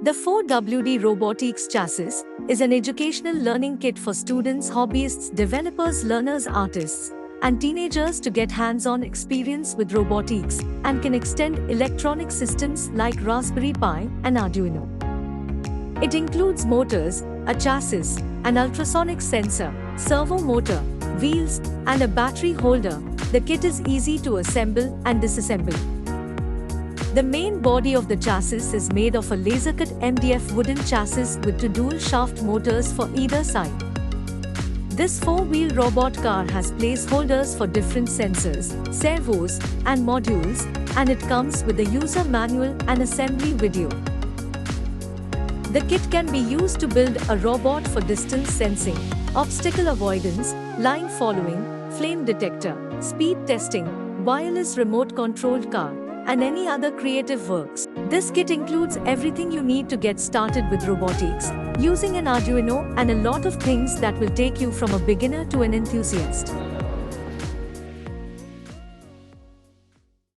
The 4WD Robotics Chassis is an educational learning kit for students, hobbyists, developers, learners, artists, and teenagers to get hands-on experience with robotics and can extend electronic systems like Raspberry Pi and Arduino. It includes motors, a chassis, an ultrasonic sensor, servo motor, wheels, and a battery holder. The kit is easy to assemble and disassemble. The main body of the chassis is made of a laser-cut MDF wooden chassis with two dual-shaft motors for either side. This four-wheel robot car has placeholders for different sensors, servos, and modules, and it comes with a user manual and assembly video. The kit can be used to build a robot for distance sensing, obstacle avoidance, line following, flame detector, speed testing, wireless remote-controlled car, and any other creative works. This kit includes everything you need to get started with robotics, using an Arduino and a lot of things that will take you from a beginner to an enthusiast.